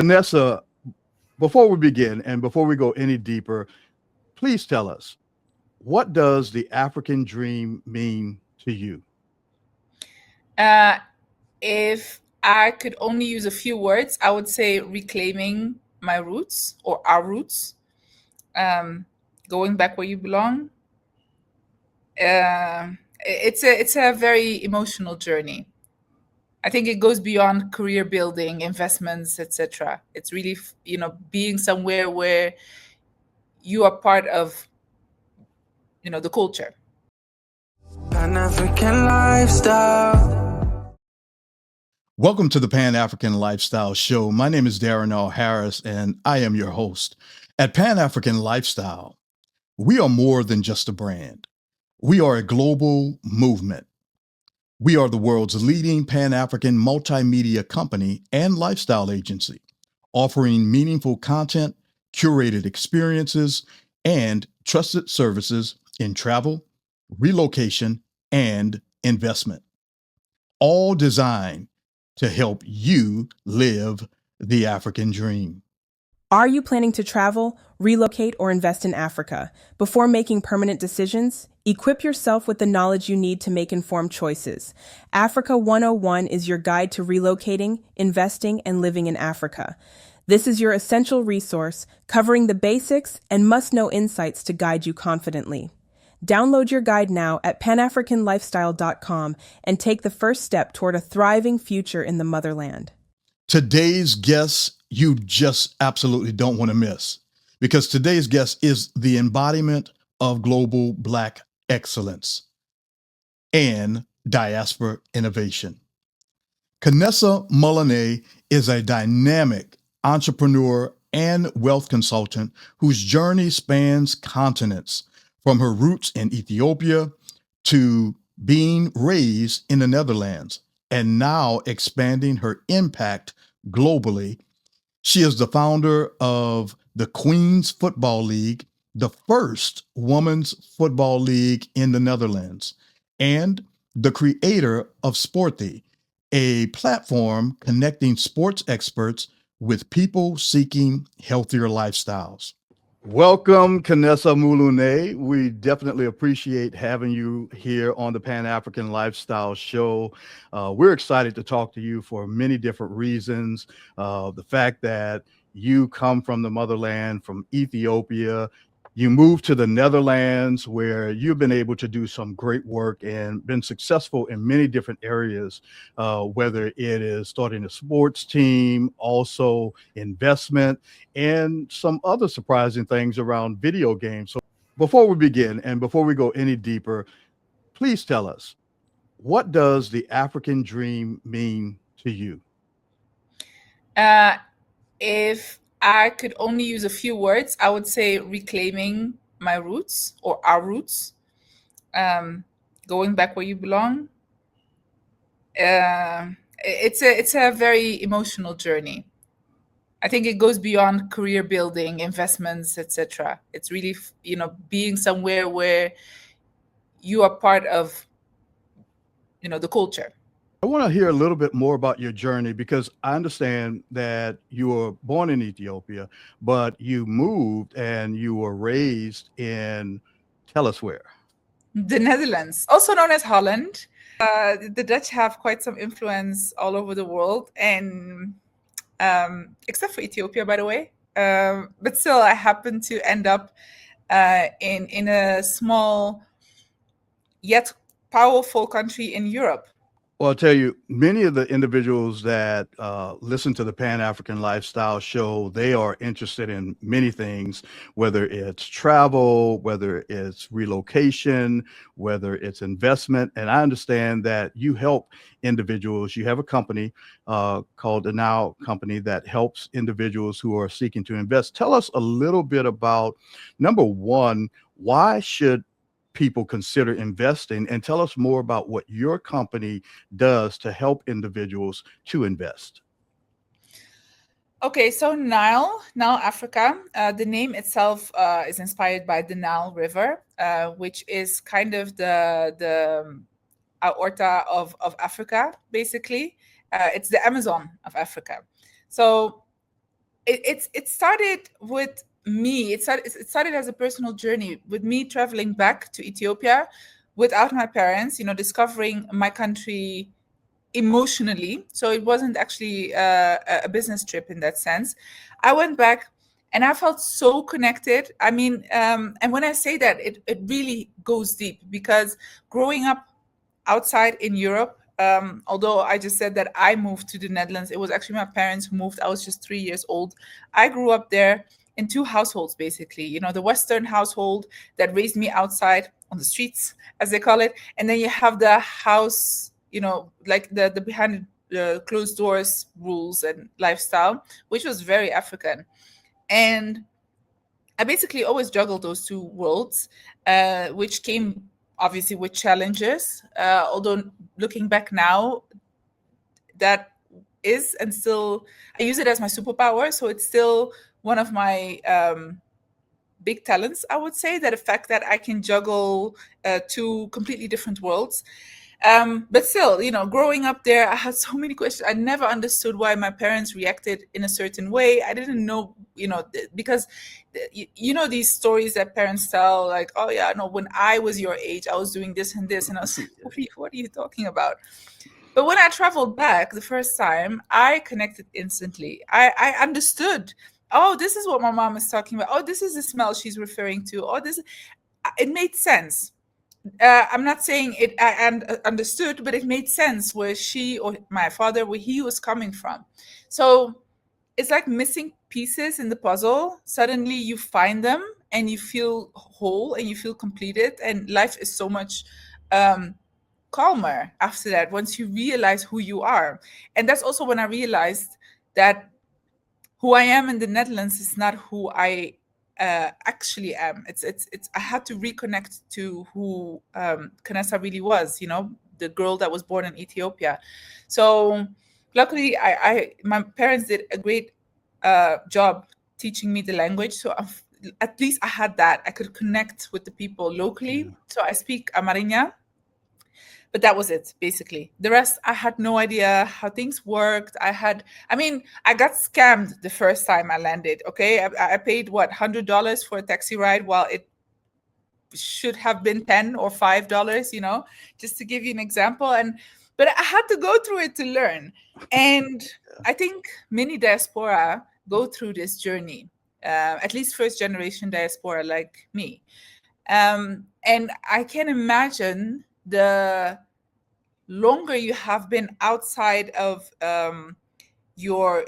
Kanessa, before we begin and before we go any deeper, please tell us, what does the African dream mean to you? If I could only use a few words, I would say reclaiming my roots or our roots, going back where you belong. It's a very emotional journey. I think it goes beyond career building, investments, etc. It's really, being somewhere where you are part of, the culture. Pan-African lifestyle. Welcome to the Pan-African Lifestyle Show. My name is Darrin L. and I am your host. At Pan-African Lifestyle, we are more than just a brand. We are a global movement. We are the world's leading Pan-African multimedia company and lifestyle agency, offering meaningful content, curated experiences, and trusted services in travel, relocation, and investment, all designed to help you live the African dream. Are you planning to travel, relocate, or invest in Africa? Before making permanent decisions, equip yourself with the knowledge you need to make informed choices. Africa 101 is your guide to relocating, investing, and living in Africa. This is your essential resource, covering the basics and must-know insights to guide you confidently. Download your guide now at panafricanlifestyle.com and take the first step toward a thriving future in the motherland. Today's guest, you just absolutely don't want to miss, because today's guest is the embodiment of global Black excellence and diaspora innovation. Kanessa Muluneh is a dynamic entrepreneur and wealth consultant whose journey spans continents, from her roots in Ethiopia to being raised in the Netherlands and now expanding her impact globally. She is the founder of the Queen's Football League, the first women's football league in the Netherlands, and the creator of Sporthy, a platform connecting sports experts with people seeking healthier lifestyles. Welcome, Kanessa Muluneh. We definitely appreciate having you here on the Pan-African Lifestyle Show. We're excited to talk to you for many different reasons. The fact that you come from the motherland, from Ethiopia, you moved to the Netherlands, where you've been able to do some great work and been successful in many different areas, whether it is starting a sports team, also investment, and some other surprising things around video games. So before we begin and before we go any deeper, please tell us, what does the African dream mean to you? If I could only use a few words, I would say reclaiming my roots or our roots, going back where you belong. It's a very emotional journey. I think it goes beyond career building, investments, etc. It's really, being somewhere where you are part of, the culture. I want to hear a little bit more about your journey, because I understand that you were born in Ethiopia, but you moved and you were raised in, tell us where. The Netherlands, also known as Holland. The Dutch have quite some influence all over the world, and except for Ethiopia, by the way. But still, I happened to end up in a small yet powerful country in Europe. Well, I'll tell you, many of the individuals that listen to the Pan-African Lifestyle Show, they are interested in many things, whether it's travel, whether it's relocation, whether it's investment. And I understand that you help individuals. You have a company called the Nyle company that helps individuals who are seeking to invest. Tell us a little bit about, number one, why should people consider investing, and tell us more about what your company does to help individuals to invest. Okay, so nyle.africa, the name itself is inspired by the Nile River, which is kind of the aorta of Africa, basically. It's the Amazon of Africa. So it started with me. It started as a personal journey with me traveling back to Ethiopia without my parents, discovering my country emotionally. So it wasn't actually a business trip in that sense. I went back and I felt so connected. I mean, and when I say that, it really goes deep, because growing up outside in Europe, although I just said that I moved to the Netherlands, it was actually my parents who moved. I was just 3 years old. I grew up there in two households, basically. The Western household that raised me outside on the streets, as they call it. And then you have the house, like the behind the closed doors rules and lifestyle, which was very African. And I basically always juggled those two worlds, which came obviously with challenges. Although looking back now, that is, and still I use it as my superpower. So it's still one of my big talents, I would say, that the fact that I can juggle two completely different worlds. But still, growing up there, I had so many questions. I never understood why my parents reacted in a certain way. I didn't know, because these stories that parents tell, like, oh yeah, no, when I was your age, I was doing this and this, and I was like, what are you talking about? But when I traveled back the first time, I connected instantly. I understood. Oh, this is what my mom is talking about. Oh, this is the smell she's referring to. Oh, it made sense. I'm not saying I understood, but it made sense where she or my father, where he was coming from. So it's like missing pieces in the puzzle. Suddenly you find them and you feel whole and you feel completed. And life is so much calmer after that, once you realize who you are. And that's also when I realized that who I am in the Netherlands is not who I actually am. It's I had to reconnect to who Kanessa really was, the girl that was born in Ethiopia. So luckily, my parents did a great job teaching me the language. So at least I had that. I could connect with the people locally. So I speak Amariña, but that was it, basically. The rest, I had no idea how things worked. I got scammed the first time I landed, okay? I paid, $100 for a taxi ride, while it should have been $10 or $5, just to give you an example. But I had to go through it to learn. And I think many diaspora go through this journey, at least first generation diaspora like me. And I can imagine the longer you have been outside of your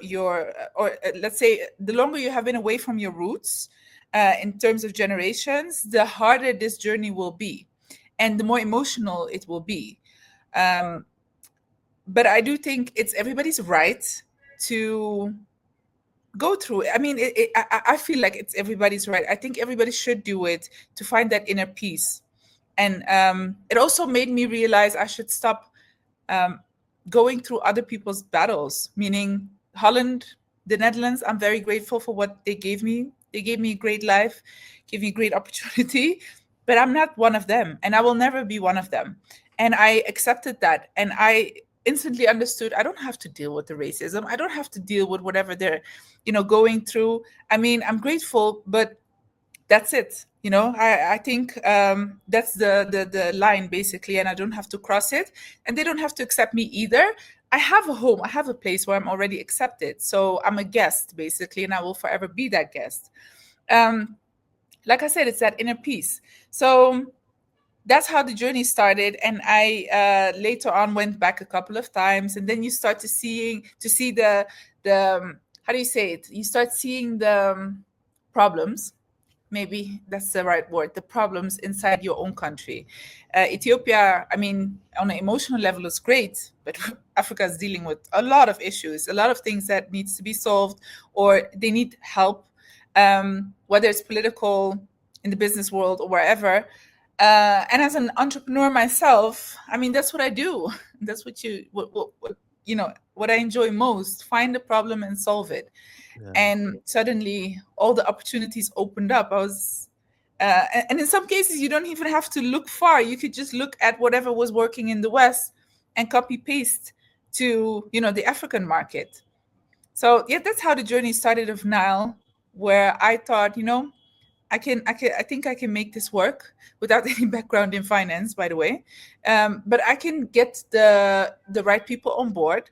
or let's say the longer you have been away from your roots in terms of generations, the harder this journey will be and the more emotional it will be. But I do think it's everybody's right to go through it. I mean, I feel like it's everybody's right. I think everybody should do it to find that inner peace. And it also made me realize I should stop going through other people's battles, meaning Holland, the Netherlands. I'm very grateful for what they gave me. They gave me a great life, gave me a great opportunity, but I'm not one of them, and I will never be one of them. And I accepted that, and I instantly understood I don't have to deal with the racism. I don't have to deal with whatever they're, going through. I mean, I'm grateful, but that's it. I think that's the line, basically, and I don't have to cross it, and they don't have to accept me either. I have a home, I have a place where I'm already accepted. So I'm a guest, basically, and I will forever be that guest. Like I said, it's that inner peace. So that's how the journey started. And I later on went back a couple of times, and then you start to see the how do you say it? You start seeing the problems. Maybe that's the right word, the problems inside your own country. Ethiopia, I mean, on an emotional level is great, but Africa is dealing with a lot of issues, a lot of things that needs to be solved, or they need help, whether it's political, in the business world, or wherever. And as an entrepreneur myself, I mean, that's what I do. That's what I enjoy most, find a problem and solve it. Yeah. And suddenly all the opportunities opened up. And in some cases, you don't even have to look far. You could just look at whatever was working in the West and copy paste to, the African market. So yeah, that's how the journey started of Nyle, where I thought, I think I can make this work without any background in finance, by the way. But I can get the right people on board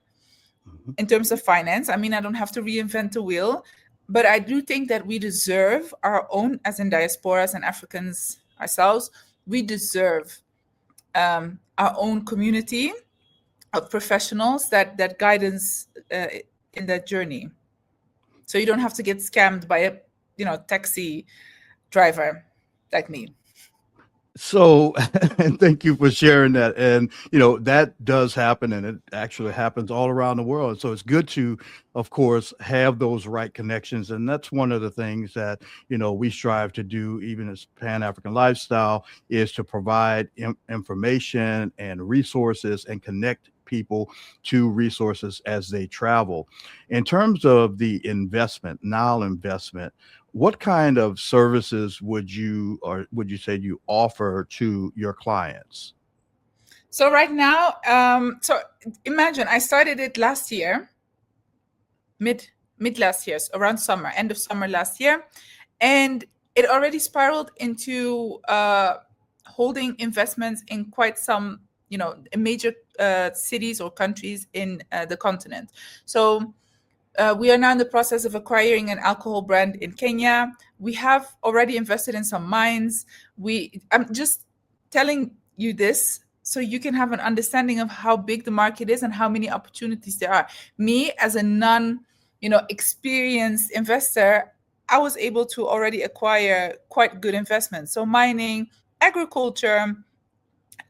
in terms of finance. I mean, I don't have to reinvent the wheel, but I do think that we deserve our own, as in diasporas and Africans ourselves, we deserve our own community of professionals that guide us in that journey. So you don't have to get scammed by a taxi driver like me. So, and thank you for sharing that. And, that does happen, and it actually happens all around the world. So it's good to, of course, have those right connections. And that's one of the things that, we strive to do, even as Pan-African Lifestyle, is to provide information and resources and connect people to resources as they travel. In terms of the investment, Nyle investment, what kind of services would you say you offer to your clients? So right now, so imagine I started it last year, mid last year, so around summer, end of summer last year, and it already spiraled into holding investments in quite some major cities or countries in the continent. So we are now in the process of acquiring an alcohol brand in Kenya. We have already invested in some mines. I'm just telling you this so you can have an understanding of how big the market is and how many opportunities there are. Me, as a experienced investor, I was able to already acquire quite good investments. So mining, agriculture,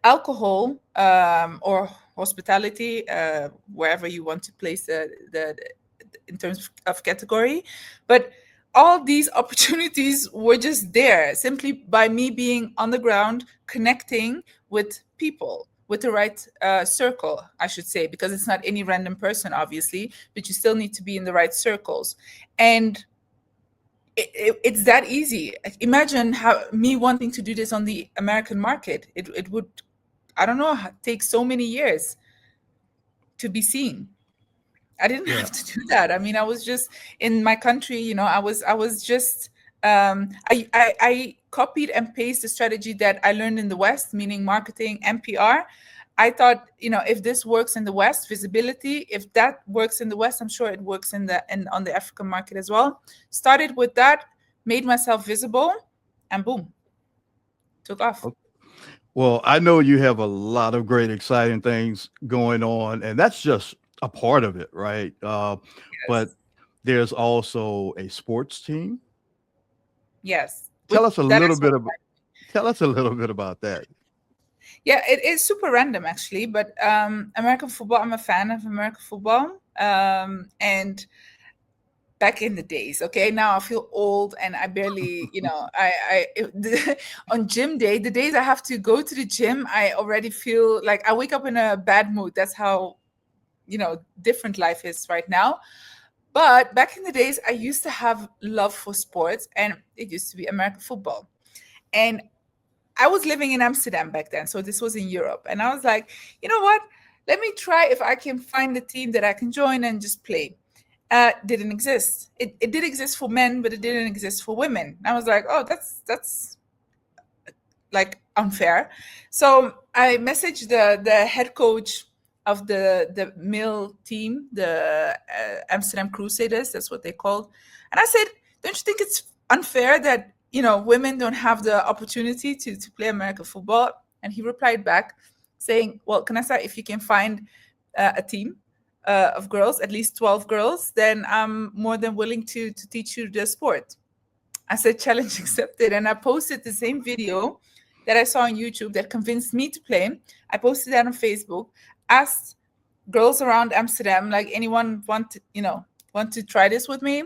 alcohol, or hospitality, wherever you want to place the in terms of category. But all these opportunities were just there simply by me being on the ground, connecting with people, with the right circle, I should say, because it's not any random person, obviously, but you still need to be in the right circles. And it's that easy. Imagine how me wanting to do this on the American market. It would, I don't know, take so many years to be seen. I didn't have to do that. I mean, I was just in my country, I was just, I copied and pasted the strategy that I learned in the West, meaning marketing and PR. I thought, if this works in the West, visibility, if that works in the West, I'm sure it works on the African market as well. Started with that, made myself visible, and boom, took off. Okay. Well, I know you have a lot of great, exciting things going on, and that's just a part of it, right? Yes. But there's also a sports team. Yes. Tell us a little bit about that. Yeah, it is super random actually, but American football, I'm a fan of American football. And back in the days, okay, now I feel old and I barely, on gym day, the days I have to go to the gym, I already feel like I wake up in a bad mood. That's how, different life is right now. But back in the days, I used to have love for sports, and it used to be American football. And I was living in Amsterdam back then, so this was in Europe. And I was like, you know what? Let me try if I can find a team that I can join and just play. Didn't exist. It did exist for men, but it didn't exist for women. And I was like, oh, that's like unfair. So I messaged the head coach of the male team, the Amsterdam Crusaders, that's what they called. And I said, don't you think it's unfair that women don't have the opportunity to play American football? And he replied back saying, well, Kanessa, if you can find a team of girls, at least 12 girls, then I'm more than willing to teach you the sport. I said, challenge accepted. And I posted the same video that I saw on YouTube that convinced me to play. I posted that on Facebook, asked girls around Amsterdam, like, anyone want to try this with me?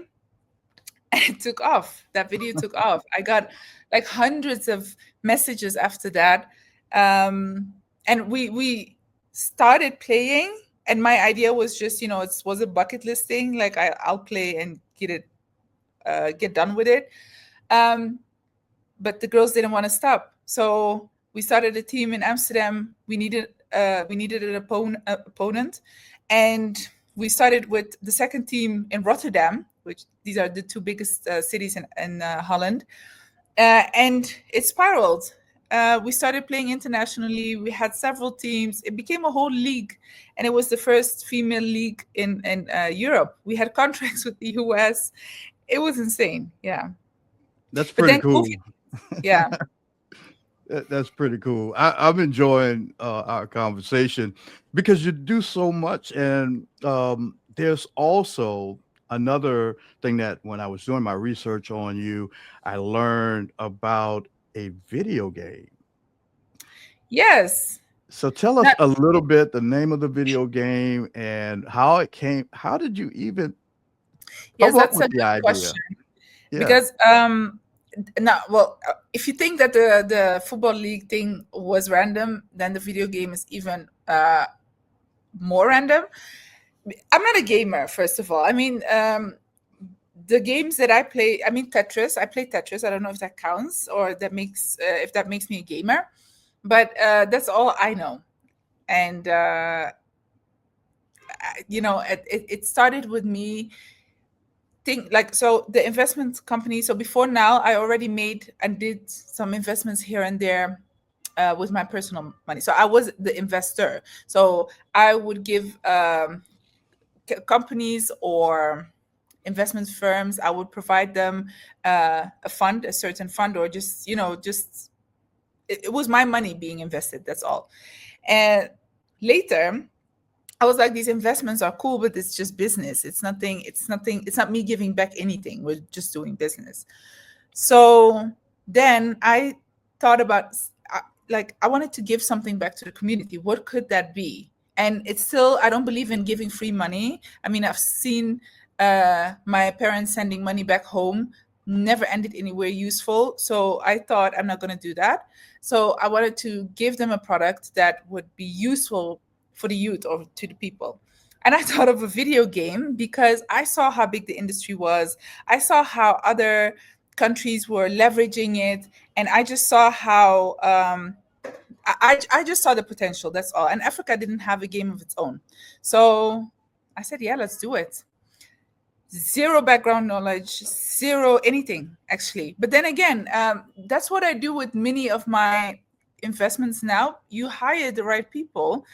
And it took off. That video took off. I got like hundreds of messages after that. And we started playing. And my idea was just, it was a bucket list thing. Like I'll play and get done with it. But the girls didn't want to stop. So we started a team in Amsterdam. We needed an opponent. And we started with the second team in Rotterdam, which these are the two biggest cities in Holland. And it spiraled. We started playing internationally. We had several teams. It became a whole league, and it was the first female league in Europe. We had contracts with the US. It was insane. Yeah. That's pretty cool. Yeah. That's pretty cool. I'm enjoying our conversation because you do so much. And there's also another thing that when I was doing my research on you, I learned about a video game. Yes. So tell us a little bit the name of the video game and how it came. How did you even come up with the idea? Question. Yeah. Because if you think that the football league thing was random, then the video game is even more random. I'm not a gamer, first of all. I mean, the games that I play, I mean, Tetris. I play Tetris. I don't know if that counts or that makes if that makes me a gamer, but that's all I know. And it started with me. So the investment company. So before now, I already made and did some investments here and there with my personal money. So I was the investor. So I would give companies or investment firms, I would provide them a certain fund, or just it was my money being invested. That's all. And later, I was like, these investments are cool, but it's just business. It's not me giving back anything. We're just doing business. So then I thought about, I wanted to give something back to the community. What could that be? And it's still, I don't believe in giving free money. I mean, I've seen my parents sending money back home, never ended anywhere useful. So I thought, I'm not going to do that. So I wanted to give them a product that would be useful for the youth or to the people. And I thought of a video game because I saw how big the industry was. I saw how other countries were leveraging it. And I just saw how, I just saw the potential, that's all. And Africa didn't have a game of its own. So I said, yeah, let's do it. Zero background knowledge, zero anything, actually. But then again, that's what I do with many of my investments now. You hire the right people.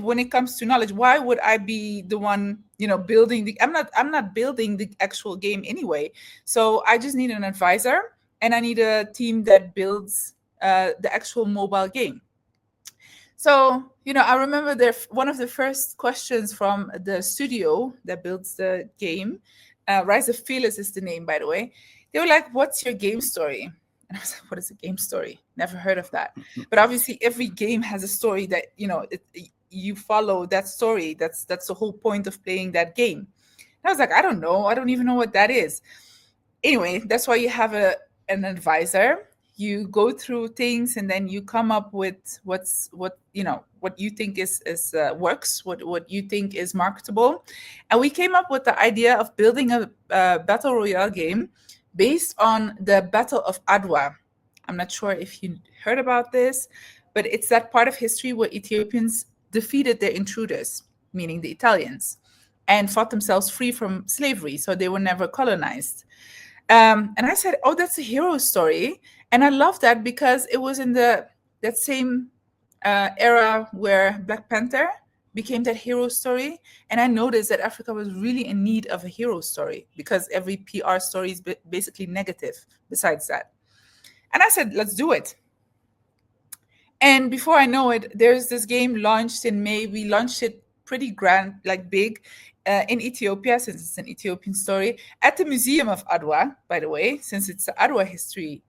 When it comes to knowledge, why would I be the one, building I'm not building the actual game anyway. So I just need an advisor, and I need a team that builds the actual mobile game. So, I remember one of the first questions from the studio that builds the game, Rise of Fearless is the name, by the way. They were like, what's your game story? And I was like, what is a game story? Never heard of that. But obviously every game has a story that, you follow that story. That's the whole point of playing that game. And I was like, I don't know. I don't even know what that is. Anyway, that's why you have an advisor. You go through things, and then you come up with what you think is works, what you think is marketable. And we came up with the idea of building a battle royale game based on the Battle of Adwa. I'm not sure if you heard about this, but it's that part of history where Ethiopians defeated their intruders, meaning the Italians, and fought themselves free from slavery, so they were never colonized. And I said, oh, that's a hero story. And I love that because it was in that same era where Black Panther became that hero story. And I noticed that Africa was really in need of a hero story because every PR story is basically negative besides that. And I said, let's do it. And before I know it, there's this game launched in May. We launched it pretty grand, like big, in Ethiopia, since it's an Ethiopian story, at the Museum of Adwa, by the way, since it's the Adwa history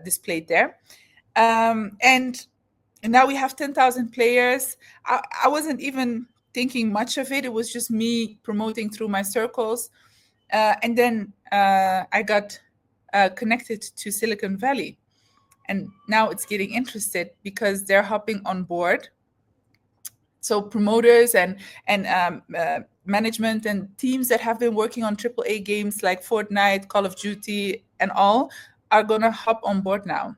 displayed there. And now we have 10,000 players. I wasn't even thinking much of it. It was just me promoting through my circles. And then I got connected to Silicon Valley. And now it's getting interested because they're hopping on board. So promoters and management and teams that have been working on AAA games like Fortnite, Call of Duty, and all are going to hop on board now.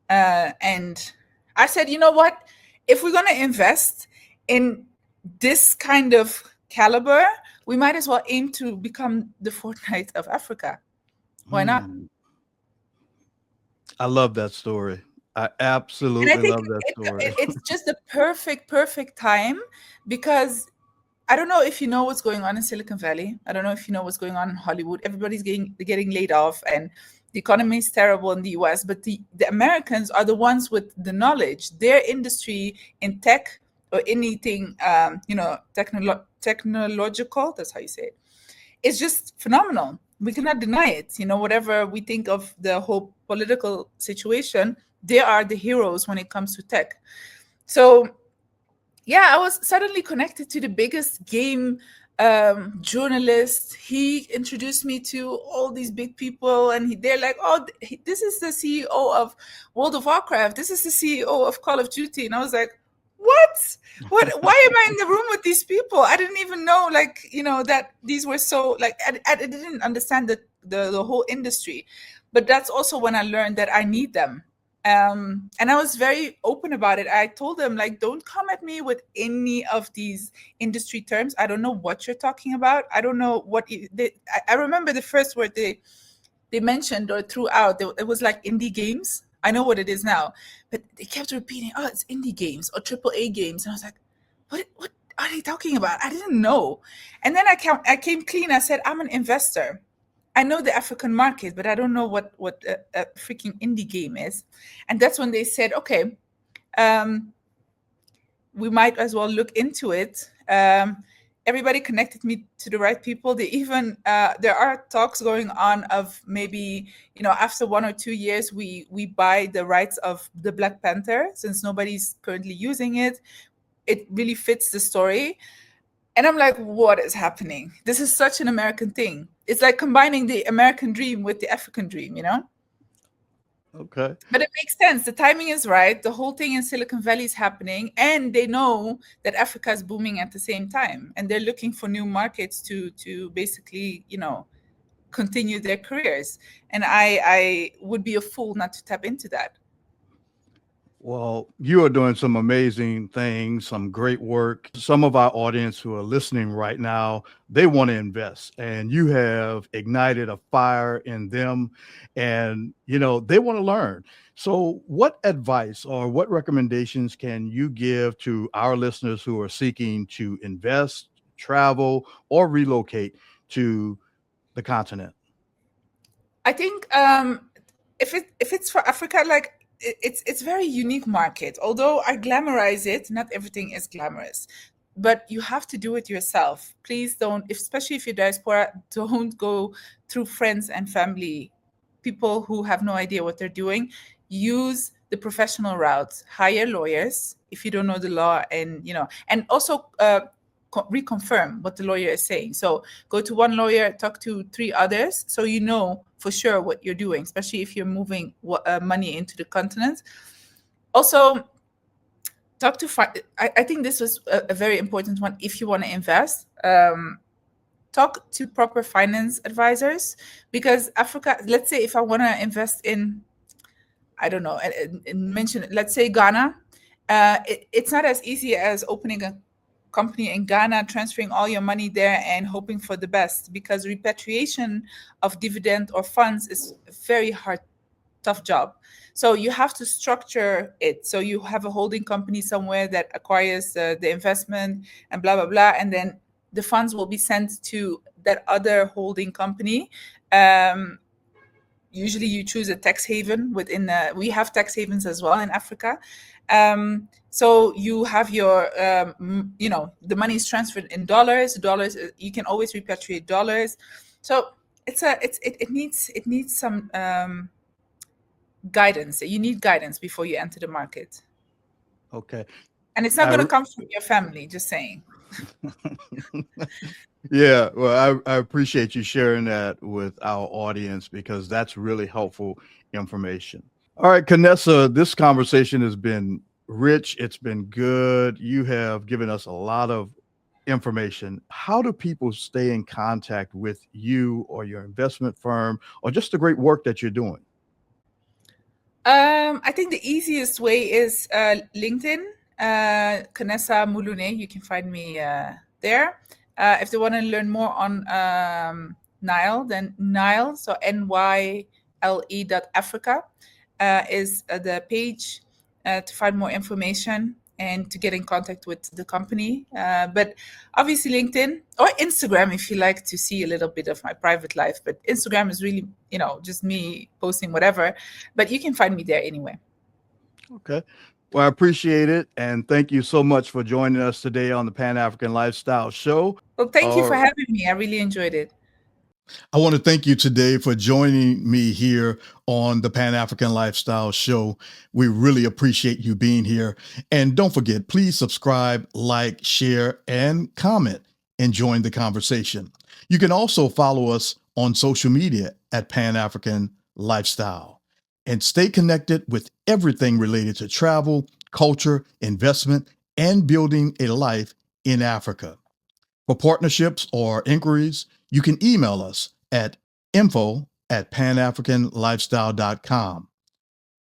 And I said, you know what? If we're going to invest in this kind of caliber, we might as well aim to become the Fortnite of Africa. Why not? I love that story. I And absolutely I think love that story. it's just the perfect time, because I don't know if you know what's going on in Silicon Valley. I don't know if you know what's going on in Hollywood. Everybody's getting laid off, and the economy is terrible in the US. But the Americans are the ones with the knowledge. Their industry in tech or anything, technological, that's how you say it, is just phenomenal. We cannot deny it. Whatever we think of the whole political situation, they are the heroes when it comes to tech. So yeah, I was suddenly connected to the biggest game journalist. He introduced me to all these big people, and they're like, "Oh, this is the CEO of World of Warcraft. This is the CEO of Call of Duty." And I was like, "What? What? Why am I in the room with these people? I didn't even know, that these were so I didn't understand the whole industry." But that's also when I learned that I need them. And I was very open about it. I told them, don't come at me with any of these industry terms. I don't know what you're talking about. I don't know what I remember the first word they mentioned or threw out. It was like indie games. I know what it is now, but they kept repeating, "Oh, it's indie games or AAA games." And I was like, what are they talking about? I didn't know. And then I came clean. I said, "I'm an investor. I know the African market, but I don't know what a freaking indie game is." And that's when they said, "Okay, we might as well look into it." Everybody connected me to the right people. They even there are talks going on of maybe after 1 or 2 years we buy the rights of the Black Panther, since nobody's currently using it. It really fits the story. And I'm like, what is happening? This is such an American thing. It's like combining the American dream with the African dream, Okay. But it makes sense. The timing is right. The whole thing in Silicon Valley is happening, and they know that Africa is booming at the same time, and they're looking for new markets to basically, continue their careers. And I would be a fool not to tap into that. Well, you are doing some amazing things, some great work. Some of our audience who are listening right now, they want to invest, and you have ignited a fire in them, and they want to learn. So what advice or what recommendations can you give to our listeners who are seeking to invest, travel, or relocate to the continent? I think if it's for Africa, it's very unique market. Although I glamorize it, not everything is glamorous, but you have to do it yourself. Please don't, especially if you're diaspora, don't go through friends and family, people who have no idea what they're doing. Use the professional route. Hire lawyers if you don't know the law, and also reconfirm what the lawyer is saying. So go to one lawyer, talk to 3 others, so you know for sure what you're doing, especially if you're moving money into the continent. Also, talk to I think this was a very important one. If you want to invest, talk to proper finance advisors, because Africa, let's say if I want to invest in, I don't know, mention, let's say Ghana, it's not as easy as opening a company in Ghana, transferring all your money there and hoping for the best, because repatriation of dividend or funds is a very hard, tough job. So you have to structure it. So you have a holding company somewhere that acquires the investment and blah, blah, blah. And then the funds will be sent to that other holding company. Usually you choose a tax haven within we have tax havens as well in Africa. So you have your, the money is transferred in dollars. You can always repatriate dollars. So it needs some guidance. You need guidance before you enter the market. Okay. And it's not going to come from your family, just saying. Yeah, well, I appreciate you sharing that with our audience, because that's really helpful information. All right, Kanessa, this conversation has been rich. It's been good. You have given us a lot of information. How do people stay in contact with you or your investment firm, or just the great work that you're doing? I think the easiest way is LinkedIn, Kanessa Muluneh. You can find me there. If they want to learn more on Nyle, then Nyle, so nyle.africa is the page to find more information and to get in contact with the company. But obviously LinkedIn or Instagram if you like to see a little bit of my private life. But Instagram is really, just me posting whatever. But you can find me there anyway. Okay. Well, I appreciate it. And thank you so much for joining us today on the Pan-African Lifestyle Show. Well, thank you for having me. I really enjoyed it. I want to thank you today for joining me here on the Pan-African Lifestyle Show. We really appreciate you being here. And don't forget, please subscribe, like, share, and comment and join the conversation. You can also follow us on social media at Pan-African Lifestyle and stay connected with everything related to travel, culture, investment, and building a life in Africa. For partnerships or inquiries, you can email us at info@panafricanlifestyle.com,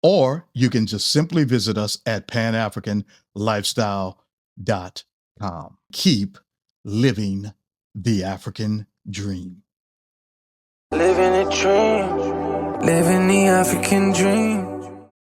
or you can just simply visit us at panafricanlifestyle.com. Keep living the African dream. Living a dream, living the African dream.